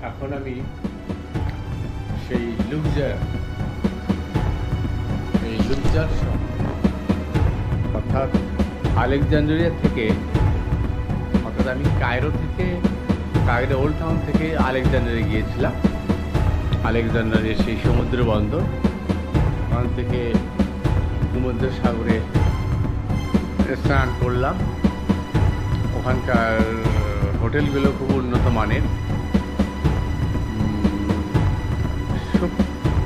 এখন আমি সেই লুকজার অর্থাৎ আলেকজান্দ্রিয়া থেকে, অর্থাৎ আমি কায়রো ওল্ড টাউন থেকে আলেকজান্দ্রিয়া গিয়েছিলাম। আলেকজান্দ্রিয়ার সেই সমুদ্র বন্দর, ওখান থেকে ভূমধ্য সাগরে স্নান করলাম। ওখানকার হোটেলগুলো খুব উন্নত মানের,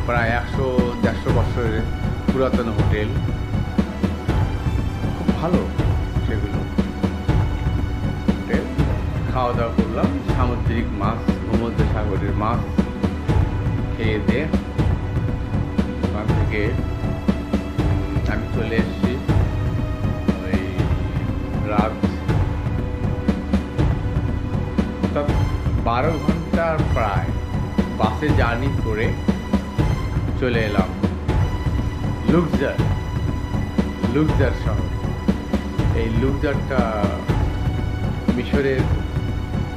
প্রায় 100-150 বছরের পুরাতন হোটেল, খুব ভালো সেগুলো হোটেল। খাওয়া দাওয়া করলাম, সামুদ্রিক মাছ, ভূমধ্য সাগরের মাছ খেয়ে দিয়ে ওখান থেকে আমি চলে এসেছি ওই রাত 12 ঘন্টার প্রায় বাসে জার্নি করে চলে এলাম লুকজার শহর। এই লুকজারটা মিশরের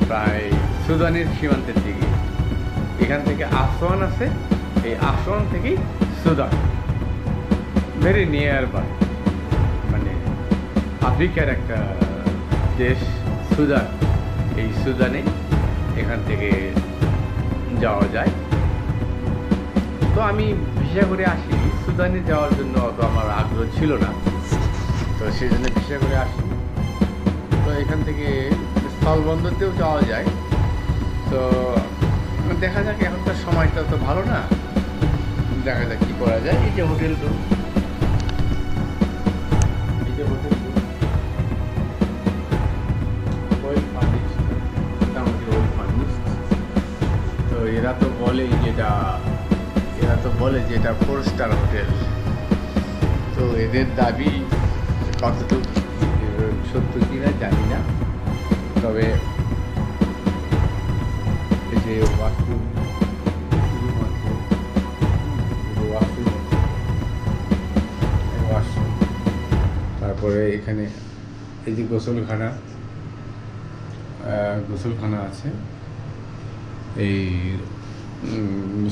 প্রায় সুদানের সীমান্তের দিকে। এখান থেকে আসওয়ান আছে, এই আসওয়ান থেকেই সুদান, ভেরি নিয়ার বাই, মানে আফ্রিকার একটা দেশ সুদান। এই সুদানে এখান থেকে যাওয়া যায়। তো আমি ভিসা করে আসিনি, সুদানে যাওয়ার জন্য অত আমার আগ্রহ ছিল না, তো সেই জন্য ভিসা করে আসিনি। তো এখান থেকে স্থলবন্দরতেও যাওয়া যায়। তো দেখা যাক, এখনকার সময়টা তো ভালো না, দেখা যাক কী করা যায়। এই যে হোটেল রুম, তো এরা তো বলে যে এটা 4 স্টার হোটেল। তো এদের দাবি কতটুকু সত্য কিনা জানি না, তবে এই যে ওয়াশরুম, তারপরে এখানে এই যে গোসলখানা আছে, এই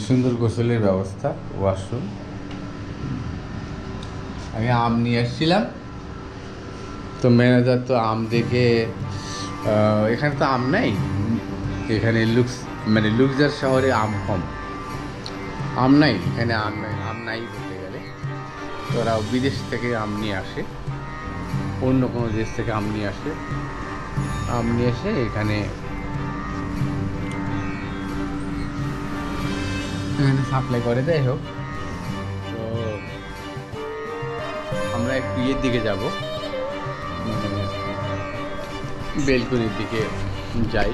সুন্দর গোসলের ব্যবস্থা, ওয়াশরুম। আমি আম নিয়ে আসছিলাম, তো ম্যানেজার তো আম দেখে, এখানে তো আম নাই, এখানে লুকজার শহরে আম কম, আম নাই এখানে, আম নাই বলতে গেলে। তো ওরা বিদেশ থেকে আম নিয়ে আসে, অন্য কোনো দেশ থেকে আম নিয়ে এসে এখানে সাপ্লাই করে দেয়। হোক, তো আমরা একটু ইয়ের দিকে যাব, বেলকুনির দিকে যাই।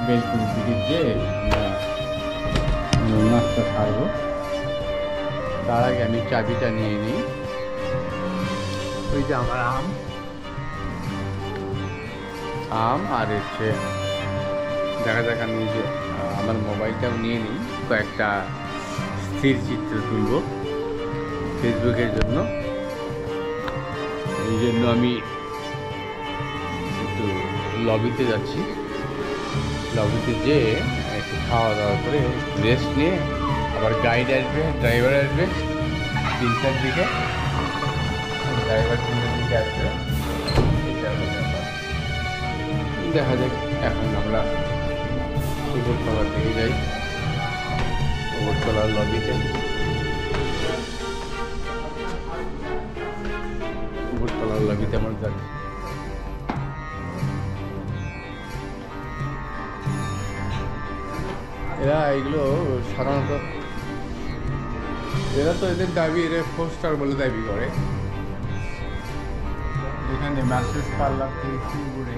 বেলকুনির দিকে গিয়ে নাস্তা খাবো। তার আগে আমি চাবিটা নিয়ে নিই। ওই যে আমার আম আর হচ্ছে, দেখা যাক, আমি যে আমার মোবাইলটাও নিয়ে নিই, কয়েকটা স্থির চিত্র তুলব ফেসবুকের জন্য। এই জন্য আমি একটু লবিতে যাচ্ছি। লবিতে যেয়ে একটু খাওয়া দাওয়া করে রেস্ট নিয়ে আবার ড্রাইভার আসবে 3টার দিকে। ড্রাইভার 3টার দিকে আসবে, দেখা যাক। এখন আমরা উপরতলার দিকে যাই, উপরতলার লবিতে, আমার যাচ্ছি। এরা এগুলো সাধারণত, এরা তো এদের দাবি, এরা 4 স্টার বলে দাবি করে। এখানে ম্যাসেজ পার্লার থেকে শুরু করে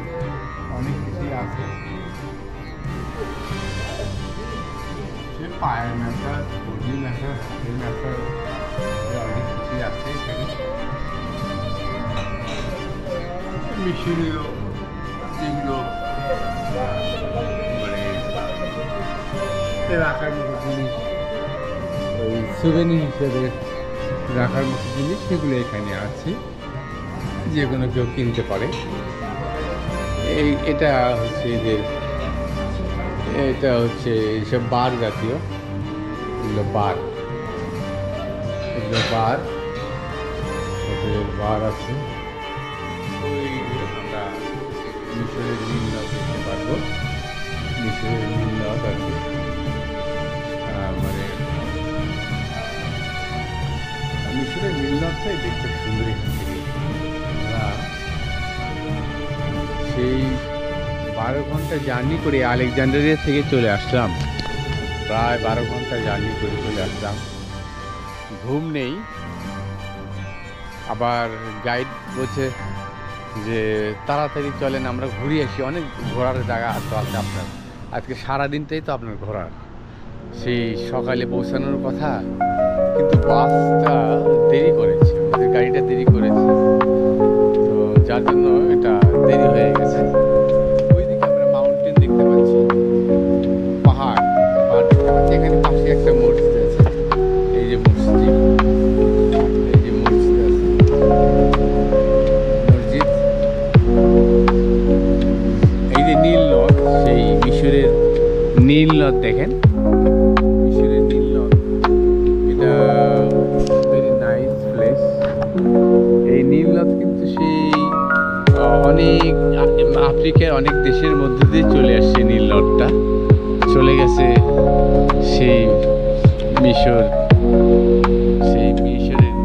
অনেক কিছুই আছে, সে পায়ের ম্যাসাজ, বডি ম্যাসাজ, হাতের ম্যাসাজ, অনেক কিছুই আছে এখানে। মেশিনেরও যেগুলো মানে রাখার মতো জিনিস, ওই সুভেনির হিসেবে রাখার মতো জিনিস, সেগুলো এখানে আছে, যে কোনো কেউ কিনতে পারে। এটা হচ্ছে এদের এটা হচ্ছে এইসব বার জাতীয়, এগুলো বার, এগুলো বার, বার আছে। আমরা মিশরের নীলনদ দেখতে পারবো, মিশরের নীলনদ আর কি, মানে মিশরের নীলনদটাই দেখতে সুন্দর। এখান থেকে আমরা সেই 12 ঘন্টা জার্নি করে আলেকজান্ডারিয়া থেকে চলে আসলাম, প্রায় 12 ঘন্টা জার্নি করে চলে আসলাম। ঘুম নেই, আবার গাইড বলছে যে তাড়াতাড়ি চলেন আমরা ঘুরে আসি, অনেক ঘোরার জায়গা তো আছে আপনার, আজকে সারাদিনটাই তো আপনার ঘোরার। সেই সকালে পৌঁছানোর কথা, কিন্তু বাসটা দেরি করেছে, ওদের গাড়িটা দেরি করেছে, তো যার জন্য এটা দেরি হয়ে গেছে। ওইদিকে আমরা মাউন্টেন দেখতে পাচ্ছি, পাহাড় দেখতে পাচ্ছি। এখানে পাশে একটা মসজিদ আছে, এই যে মসজিদ, এই যে মসজিদ আছে, মসজিদ। এই যে নীল নদ, সেই মিশরের নীল নদ দেখেন, মিশরের নীল নদ, এটা ভেরি নাইস প্লেস। এই নীল নদ কিন্তু সেই অনেক আফ্রিকার অনেক দেশের মধ্যে দিয়ে চলে আসছে নীল নদটা, চলে গেছে সেই মিশর, সেই মিশরের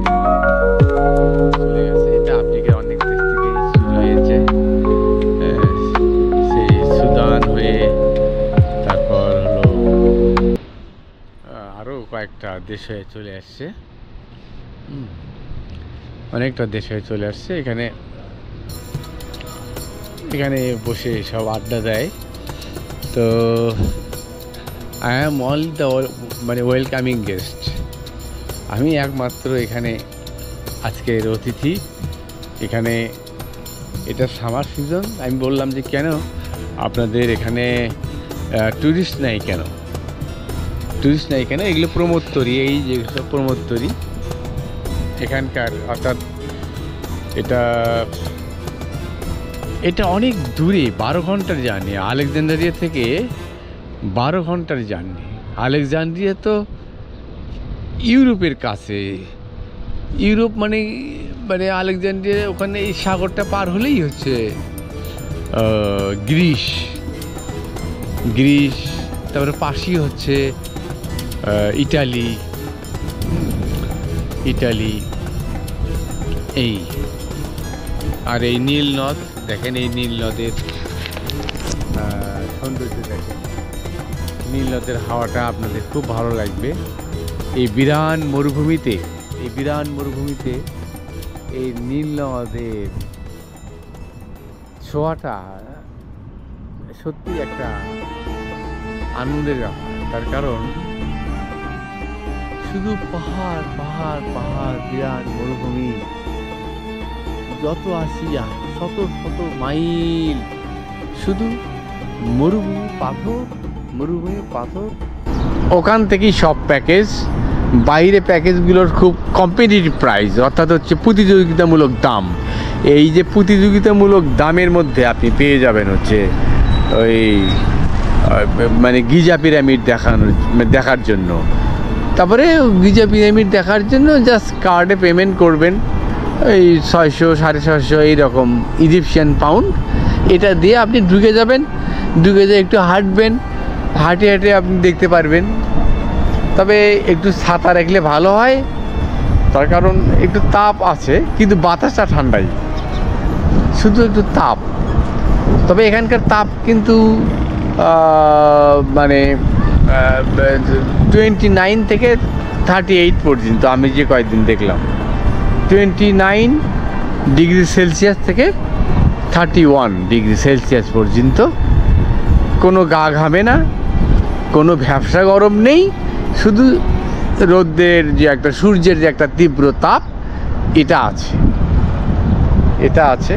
চলে গেছে। এটা আফ্রিকার অনেক দেশ থেকে শুরু হয়েছে, সেই সুদান হয়ে তারপর হলো আরও কয়েকটা দেশ হয়ে চলে আসছে, অনেকটা দেশ হয়ে চলে আসছে। এখানে এখানে বসে সব আড্ডা দেয়। তো আই অ্যাম অল দ্য মানে ওয়েলকামিং গেস্ট, আমি একমাত্র এখানে আজকের অতিথি। এখানে এটা সামার সিজন, আমি বললাম যে কেন আপনাদের এখানে ট্যুরিস্ট নাই কেন, ট্যুরিস্ট নাই কেন, এগুলো প্রমোদতরী, এই যে সব প্রমোদতরী এখানকার, অর্থাৎ এটা এটা অনেক দূরে, 12 ঘন্টার জার্নি আলেকজান্ডারিয়া থেকে, 12 ঘন্টার জার্নি। আলেকজান্ডারিয়া তো ইউরোপের কাছে, ইউরোপ মানে মানে আলেকজান্ডারিয়া ওখানে এই সাগরটা পার হলেই হচ্ছে গ্রিস, গ্রিস, তারপরে পাশেই হচ্ছে ইটালি, ইটালি এই। আর এই নীল নদ দেখেন, এই নীল নদের সৌন্দর্য দেখেন, নীল নদের হাওয়াটা আপনাদের খুব ভালো লাগবে। এই বিরান মরুভূমিতে, এই বিরান মরুভূমিতে এই নীল নদের ছোঁয়াটা সত্যি একটা আনন্দের ব্যাপার। তার কারণ শুধু পাহাড় পাহাড় পাহাড়, বিরাট মরুভূমি, যত আসি শত শত মাইল শুধু মরুভূমি পাথর, মরুভূমি পাথর। ওখান থেকেই সব প্যাকেজ, বাইরে প্যাকেজগুলোর খুব কম্পিটিটিভ প্রাইস, অর্থাৎ হচ্ছে প্রতিযোগিতামূলক দাম। এই যে প্রতিযোগিতামূলক দামের মধ্যে আপনি পেয়ে যাবেন হচ্ছে ওই মানে গিজা পিরামিড দেখার জন্য, তারপরে গিজা পিরামিড দেখার জন্য জাস্ট কার্ডে পেমেন্ট করবেন, এই 600 650 এইরকম ইজিপশিয়ান পাউন্ড, এটা দিয়ে আপনি ঢুকে যাবেন, ঢুকে যেয়ে একটু হাঁটবেন, হাঁটে হাঁটে আপনি দেখতে পারবেন। তবে একটু ছাতা রাখলে ভালো হয়, তার কারণ একটু তাপ আছে, কিন্তু বাতাসটা ঠান্ডাই, শুধু একটু তাপ। তবে এখানকার তাপ কিন্তু মানে 29 থেকে 38 পর্যন্ত, আমি যে কয়েকদিন দেখলাম 29 ডিগ্রি সেলসিয়াস থেকে 31 ডিগ্রি সেলসিয়াস পর্যন্ত। কোনো গা ঘামে না, কোনো ভ্যাপসা গরম নেই, শুধু রোদের যে একটা, সূর্যের যে একটা তীব্র তাপ, এটা আছে, এটা আছে।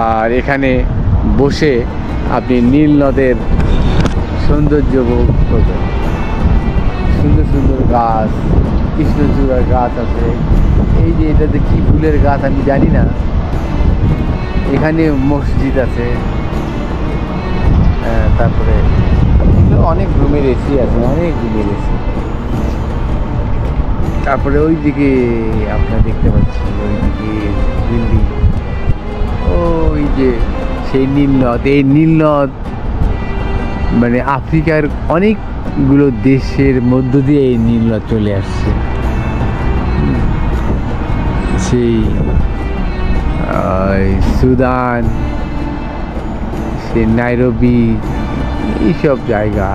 আর এখানে বসে আপনি নীল নদের সৌন্দর্য উপভোগ করবেন। সুন্দর সুন্দর গাছ, কৃষ্ণচূড়ার গাছ আছে, এই যে এটাতে কি ফুলের গাছ আমি জানি না। এখানে মসজিদ আছে, তারপরে অনেক রুমের এসি আছে, অনেক রুমের এসি। তারপরে ওই দিকে আপনারা দেখতে পাচ্ছি ওই দিকে বিল্ডিং, ওই যে সেই নীলনদ। এই নীলনদ মানে আফ্রিকার অনেকগুলো দেশের মধ্য দিয়ে এই নীলনদ চলে আসছে। সেই সুদান, সে নাইরোবি, এইসব জায়গা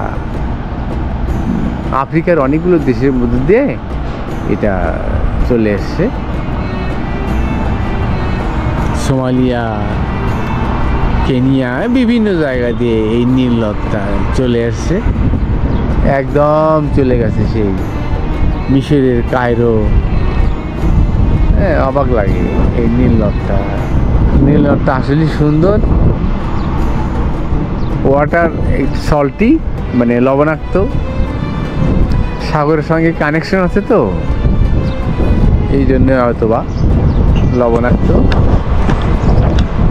আফ্রিকার অনেকগুলো দেশের মধ্যে দিয়ে এটা চলে এসছে। সোমালিয়া, কেনিয়া, বিভিন্ন জায়গা দিয়ে এই নীলনদটা চলে এসছে, একদম চলে গেছে সেই মিশরের কায়রো। হ্যাঁ, অবাক লাগে এই নীলনদটা। নীলনদটা আসলে সুন্দর। ওয়াটার সল্টি, মানে লবণাক্ত, সাগরের সঙ্গে কানেকশন আছে তো এই জন্য হয়তো বা লবণাক্ত।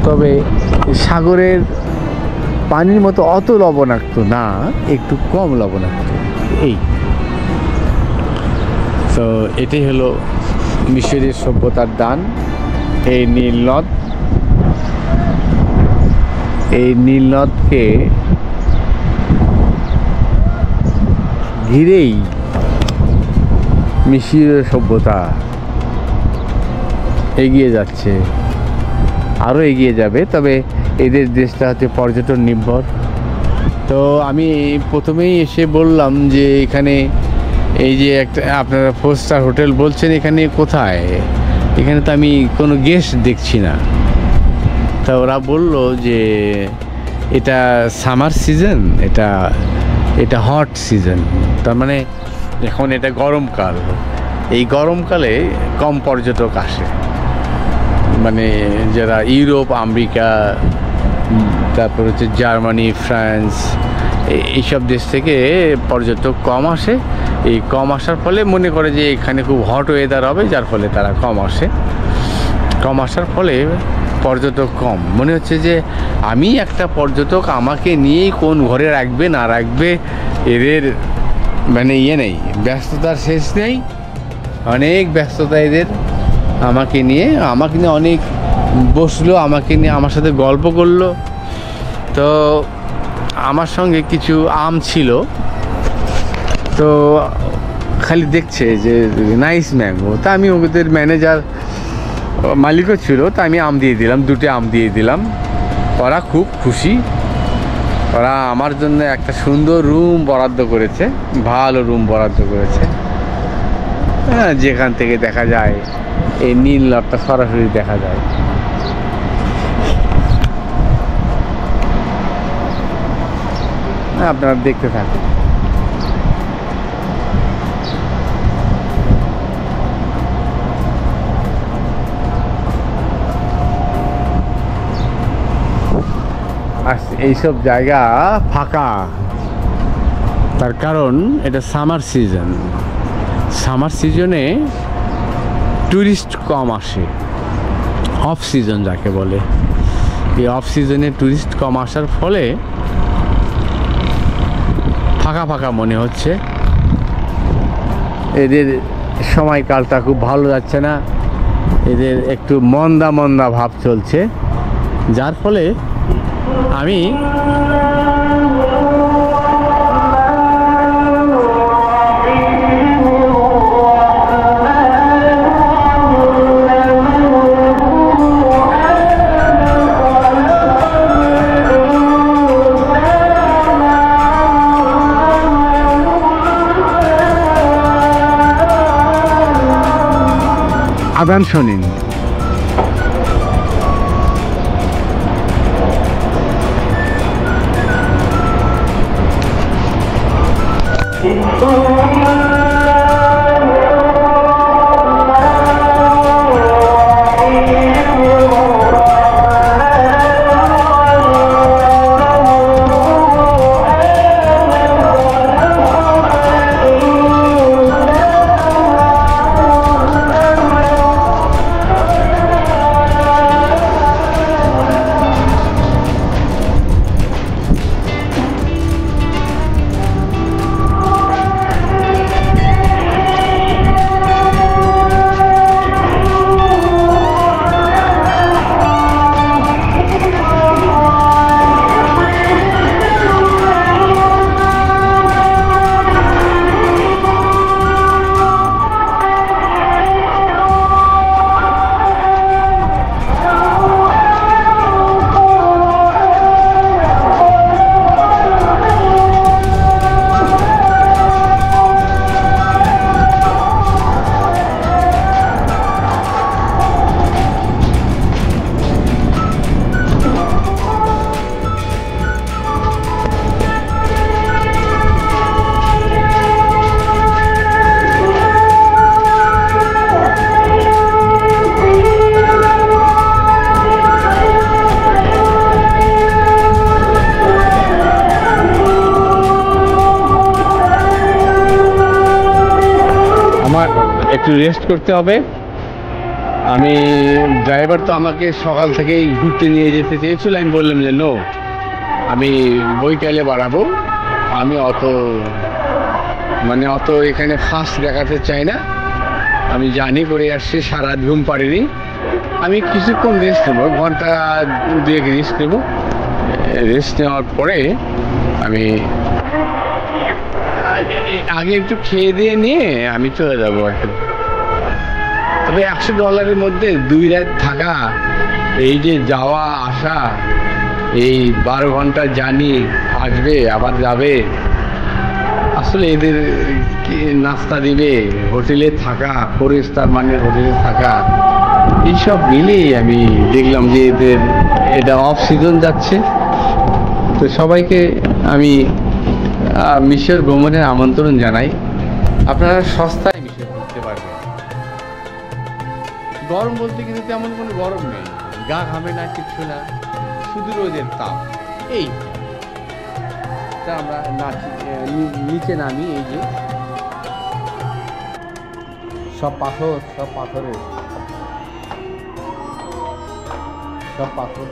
তবে সাগরের পানির মতো অত লবণাক্ত না, একটু কম লবণাক্ত। এই তো এটাই হলো মিশরের সভ্যতার দান, এই নীলনদ। এই নীলনদকে ঘিরেই মিশরের সভ্যতা এগিয়ে যাচ্ছে, আরও এগিয়ে যাবে। তবে এদের দেশটা হচ্ছে পর্যটন নির্ভর। তো আমি প্রথমেই এসে বললাম যে এখানে এই যে একটা আপনারা 4 স্টার হোটেল বলছেন, এখানে কোথায়? এখানে তো আমি কোনো গেস্ট দেখছি না। তা ওরা বলল যে এটা সামার সিজন, এটা হট সিজন, তার মানে এখন এটা গরমকাল। এই গরমকালে কম পর্যটক আসে, মানে যারা ইউরোপ, আমেরিকা, তারপর হচ্ছে জার্মানি, ফ্রান্স, এইসব দেশ থেকে পর্যটক কম আসে। এই কম আসার ফলে মনে করে যে এখানে খুব হট ওয়েদার হবে, যার ফলে তারা কম আসে। কম আসার ফলে পর্যটক কম। মনে হচ্ছে যে আমি একটা পর্যটক, আমাকে নিয়েই কোন ঘরে রাখবে না রাখবে, এদের মানে নেই, ব্যস্ততার শেষ নেই, অনেক ব্যস্ততা এদের। আমাকে নিয়ে অনেক বসলো, আমাকে নিয়ে আমার সাথে গল্প করলো। তো আমার সঙ্গে কিছু আম ছিল, তো খালি দেখছে যে নাইস ম্যাঙ্গো। তা আমি ওদের ম্যানেজার, মালিকও ছিল, তা আমি আম দিয়ে দিলাম, 2টে আম দিয়ে দিলাম। ওরা খুব খুশি। ওরা আমার জন্য একটা সুন্দর রুম বরাদ্দ করেছে, ভালো রুম বরাদ্দ করেছে, হ্যাঁ, যেখান থেকে দেখা যায় এই নীলনদটা সরাসরি দেখা যায়। আপনারা দেখতে থাকুন। আর এইসব জায়গা ফাঁকা, তার কারণ এটা সামার সিজন। সামার সিজনে ট্যুরিস্ট কম আসে, অফ সিজন যাকে বলে। এই অফ সিজনে ট্যুরিস্ট কম আসার ফলে ফাঁকা ফাঁকা মনে হচ্ছে। এদের সময়কালটা খুব ভালো যাচ্ছে না, এদের একটু মন্দা মন্দা ভাব চলছে, যার ফলে আমি আদান শোনেন। একটু রেস্ট করতে হবে। আমি ড্রাইভার তো আমাকে সকাল থেকেই ঘুরতে নিয়ে যেতে চেয়েছিল, আমি বললাম যে নো, আমি বৈকালে বাড়াবো, আমি অত এখানে ফাস্ট দেখাতে চাই না, আমি জানি করে আসছি, সারা ঘুম পারিনি, আমি কিছুক্ষণ রেস্ট নেবো, ঘন্টা 2 রেস্ট নেবো, রেস্ট নেওয়ার পরে আমি আগে একটু খেয়ে দিয়ে নিয়ে আমি চলে যাবো এখন। তবে $100 মধ্যে 2 রাত থাকা, এই যে যাওয়া আসা, এই 12 ঘন্টা জার্নি, আসবে আবার যাবে, আসলে এদের নাস্তা দিবে, হোটেলে থাকা, 4 স্টার মানের হোটেলে থাকা, এইসব মিলেই আমি দেখলাম যে এটা অফ সিজন যাচ্ছে। তো সবাইকে আমি মিশর ভ্রমণের আমন্ত্রণ জানাই, আপনারা সস্তায় মিশর ঘুরতে পারবেন। গরম বলতে কিন্তু তেমন কোনো গরম নেই, গা ঘামে না, কিছু না, শুধু রোদের তাপ। এই আমরা নিচে নামি, এই যে সব পাথর, সব পাথরের, সব পাথর,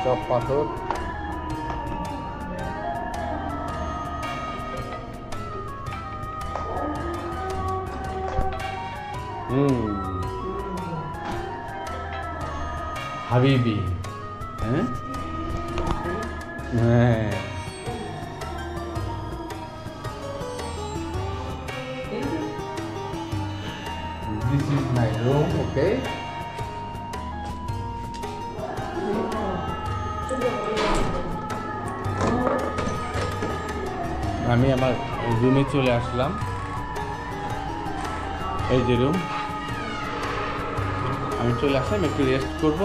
সব পাথর। হাবিবি, হ্যাঁ হ্যাঁ, this is my room, okay? আমি আমার রুমে চলে আসলাম, এই যে রুম, আমি চলে আসলাম, একটু রেস্ট করব।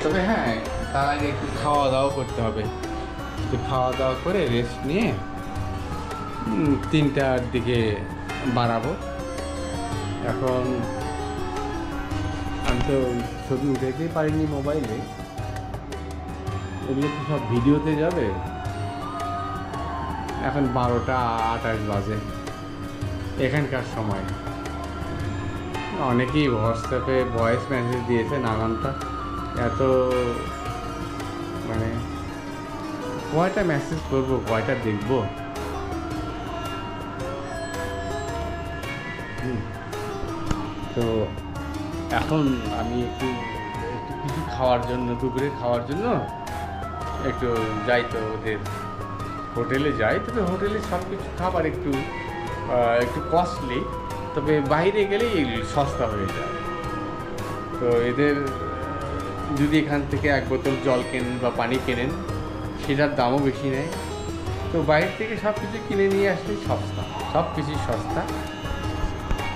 তবে হ্যাঁ, তার আগে একটু খাওয়া দাওয়া করতে হবে, একটু খাওয়া দাওয়া করে রেস্ট নিয়ে 3টার দিকে বাড়াবো। এখন আমি তো ছবি উঠাইতেই পারিনি মোবাইলে, এগুলো তো সব ভিডিওতে যাবে। এখন 12টা 28 বাজে এখানকার সময়। অনেকেই হোয়াটসঅ্যাপে ভয়েস মেসেজ দিয়েছে নানানটা, এত মানে কয়টা মেসেজ করবো, কয়টা দেখবো। তো এখন আমি একটু কিছু খাওয়ার জন্য, দুপুরে খাওয়ার জন্য একটু যাই, তো ওদের হোটেলে যাই। তবে হোটেলে সব কিছু খাবার একটু কস্টলি, তবে বাইরে গেলেই সস্তা হয়ে যায়। তো এদের যদি এখান থেকে 1 বোতল জল কেনেন বা পানি কেনেন, সেটার দামও বেশি নেয়। তো বাইরে থেকে সব কিছু কিনে নিয়ে আসলে সস্তা, সব কিছুই সস্তা।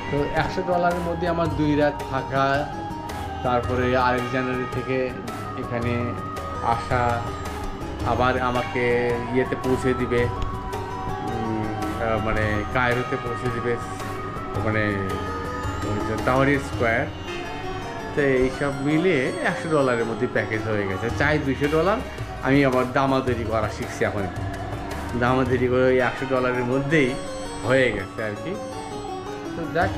তো $100 মধ্যে আমার 2 রাত থাকা, তারপরে আলেকজান্দ্রিয়া থেকে এখানে আসা, আবার আমাকে ইয়েতে পৌঁছে দিবে, মানে কায়রোতে পৌঁছে দিবে, মানে টাওয়ারি স্কোয়ার। তো এইসব মিলে $100 মধ্যে প্যাকেজ হয়ে গেছে। চাই $200, আমি আবার দামাদারি করা শিখছি এখন, দামাদারি করে ওই $100 মধ্যেই হয়ে গেছে আর কি। তো যাক,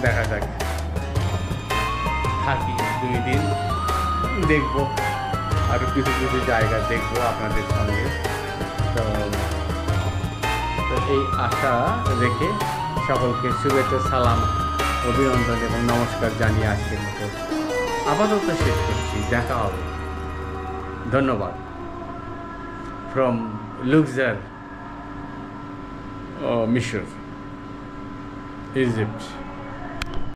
দেখা যাক, থাকি 2 দিন, দেখবো আরও কিছু কিছু জায়গা দেখবো আপনাদের সঙ্গে। তো এই আশা রেখে সকলকে শুভেচ্ছা, সালাম, অভিনন্দন এবং নমস্কার জানিয়ে আজকের মতো আপাতত শেষ করছি। দেখা হবে, ধন্যবাদ। ফ্রম লুক্সার, মিশর, ইজিপ্ট।